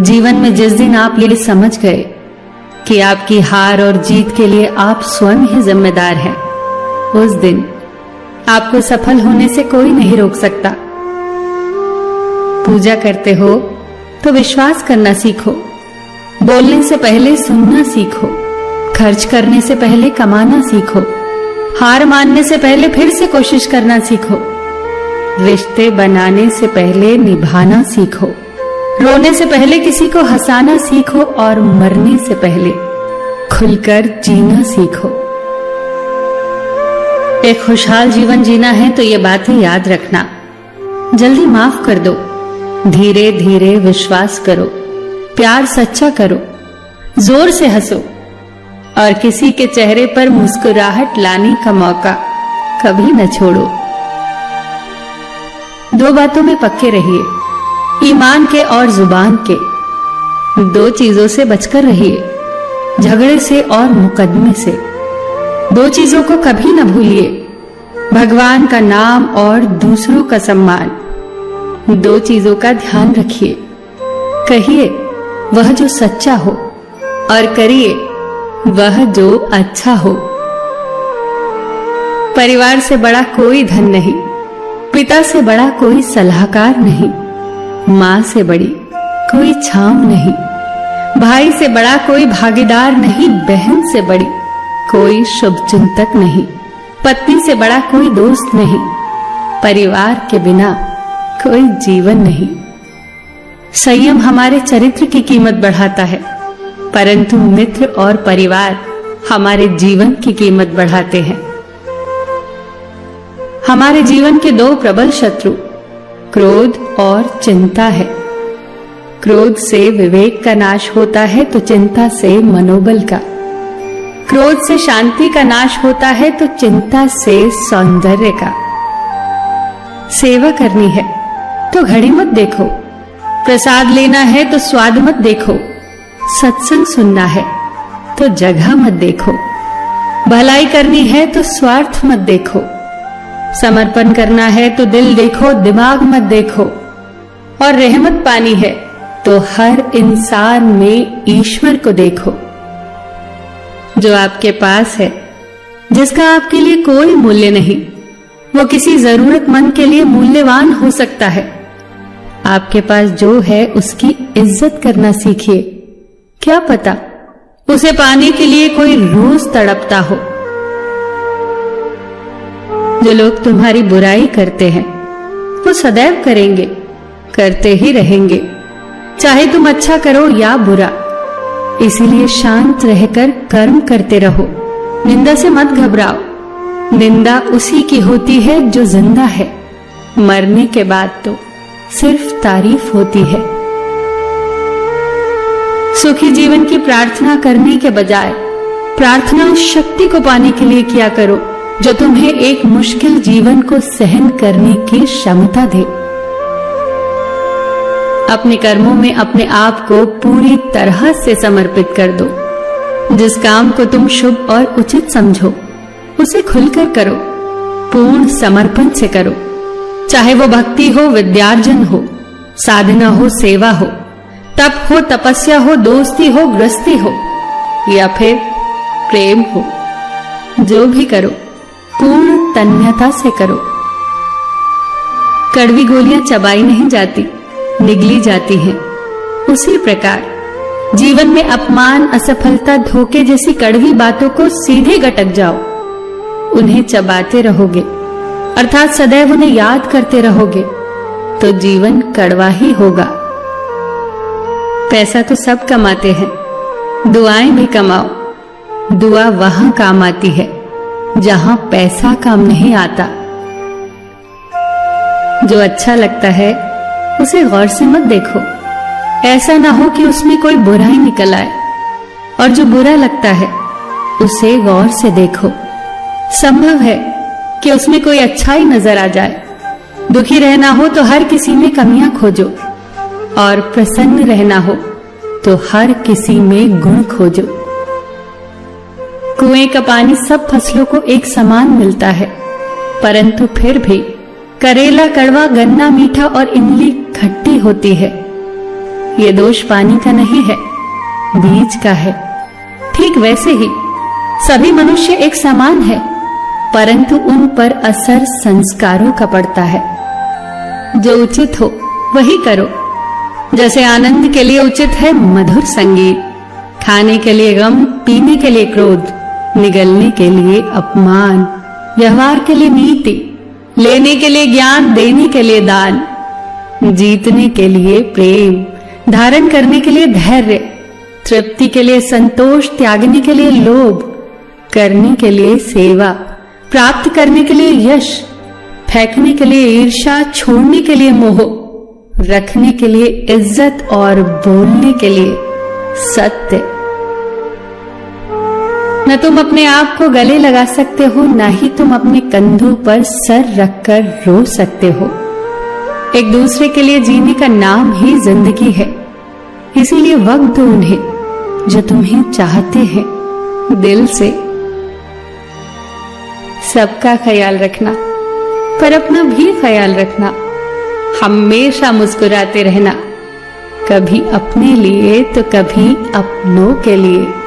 जीवन में जिस दिन आप ये समझ गए कि आपकी हार और जीत के लिए आप स्वयं ही जिम्मेदार हैं, उस दिन आपको सफल होने से कोई नहीं रोक सकता। पूजा करते हो तो विश्वास करना सीखो, बोलने से पहले सुनना सीखो, खर्च करने से पहले कमाना सीखो, हार मानने से पहले फिर से कोशिश करना सीखो, रिश्ते बनाने से पहले निभाना सीखो, रोने से पहले किसी को हंसाना सीखो और मरने से पहले खुलकर जीना सीखो। एक खुशहाल जीवन जीना है तो ये बातें याद रखना। जल्दी माफ कर दो, धीरे धीरे विश्वास करो, प्यार सच्चा करो, जोर से हंसो और किसी के चेहरे पर मुस्कुराहट लाने का मौका कभी न छोड़ो। दो बातों में पक्के रहिए, ईमान के और जुबान के। दो चीजों से बचकर रहिए, झगड़े से और मुकदमे से। दो चीजों को कभी न भूलिए, भगवान का नाम और दूसरों का सम्मान। दो चीजों का ध्यान रखिए, कहिए वह जो सच्चा हो और करिए वह जो अच्छा हो। परिवार से बड़ा कोई धन नहीं, पिता से बड़ा कोई सलाहकार नहीं, माँ से बड़ी कोई छांव नहीं, भाई से बड़ा कोई भागीदार नहीं, बहन से बड़ी कोई शुभचिंतक नहीं, पत्नी से बड़ा कोई दोस्त नहीं, परिवार के बिना कोई जीवन नहीं। संयम हमारे चरित्र की कीमत बढ़ाता है, परंतु मित्र और परिवार हमारे जीवन की कीमत बढ़ाते हैं। हमारे जीवन के दो प्रबल शत्रु क्रोध और चिंता है। क्रोध से विवेक का नाश होता है तो चिंता से मनोबल का। क्रोध से शांति का नाश होता है तो चिंता से सौंदर्य का। सेवा करनी है तो घड़ी मत देखो, प्रसाद लेना है तो स्वाद मत देखो, सत्संग सुनना है तो जगह मत देखो, भलाई करनी है तो स्वार्थ मत देखो, समर्पण करना है तो दिल देखो, दिमाग मत देखो, और रहमत पानी है तो हर इंसान में ईश्वर को देखो। जो आपके पास है, जिसका आपके लिए कोई मूल्य नहीं, वो किसी जरूरतमंद के लिए मूल्यवान हो सकता है। आपके पास जो है उसकी इज्जत करना सीखिए, क्या पता उसे पाने के लिए कोई रोज तड़पता हो। जो लोग तुम्हारी बुराई करते हैं वो सदैव करेंगे, करते ही रहेंगे, चाहे तुम अच्छा करो या बुरा। इसीलिए शांत रहकर कर्म करते रहो, निंदा से मत घबराओ। निंदा उसी की होती है जो जिंदा है, मरने के बाद तो सिर्फ तारीफ होती है। सुखी जीवन की प्रार्थना करने के बजाय प्रार्थना उस शक्ति को पाने के लिए किया करो जो तुम्हें एक मुश्किल जीवन को सहन करने की क्षमता दे। अपने कर्मों में अपने आप को पूरी तरह से समर्पित कर दो। जिस काम को तुम शुभ और उचित समझो उसे खुलकर करो, पूर्ण समर्पण से करो। चाहे वो भक्ति हो, विद्यार्जन हो, साधना हो, सेवा हो, तप हो, तपस्या हो, दोस्ती हो, गृहस्थी हो या फिर प्रेम हो, जो भी करो पूर्ण तन्मयता से करो। कड़वी गोलियां चबाई नहीं जाती, निगली जाती हैं। उसी प्रकार जीवन में अपमान, असफलता, धोखे जैसी कड़वी बातों को सीधे गटक जाओ। उन्हें चबाते रहोगे, अर्थात सदैव उन्हें याद करते रहोगे, तो जीवन कड़वा ही होगा। पैसा तो सब कमाते हैं, दुआएं भी कमाओ। दुआ वहां काम आती है जहां पैसा काम नहीं आता। जो अच्छा लगता है उसे गौर से मत देखो, ऐसा ना हो कि उसमें कोई बुराई निकल आए, और जो बुरा लगता है उसे गौर से देखो। संभव है कि उसमें कोई अच्छाई नजर आ जाए। दुखी रहना हो तो हर किसी में कमियां खोजो, और प्रसन्न रहना हो तो हर किसी में गुण खोजो। कुएं का पानी सब फसलों को एक समान मिलता है, परंतु फिर भी करेला कड़वा, गन्ना मीठा और इमली खट्टी होती है। ये दोष पानी का नहीं है, बीज का है। ठीक वैसे ही सभी मनुष्य एक समान है, परंतु उन पर असर संस्कारों का पड़ता है। जो उचित हो वही करो। जैसे आनंद के लिए उचित है मधुर संगीत, खाने के लिए गम, पीने के लिए क्रोध, निगलने के लिए अपमान, व्यवहार के लिए नीति, लेने के लिए ज्ञान, देने के लिए दान, जीतने के लिए प्रेम, धारण करने के लिए धैर्य, तृप्ति के लिए संतोष, त्यागने के लिए लोभ, करने के लिए सेवा, प्राप्त करने के लिए यश, फेंकने के लिए ईर्ष्या, छोड़ने के लिए मोह, रखने के लिए इज्जत और बोलने के लिए सत्य। न तुम अपने आप को गले लगा सकते हो, न ही तुम अपने कंधों पर सर रखकर रो सकते हो। एक दूसरे के लिए जीने का नाम ही जिंदगी है। इसीलिए वक्त दो उन्हें जो तुम्हें चाहते हैं दिल से। सबका ख्याल रखना, पर अपना भी ख्याल रखना। हमेशा मुस्कुराते रहना, कभी अपने लिए तो कभी अपनों के लिए।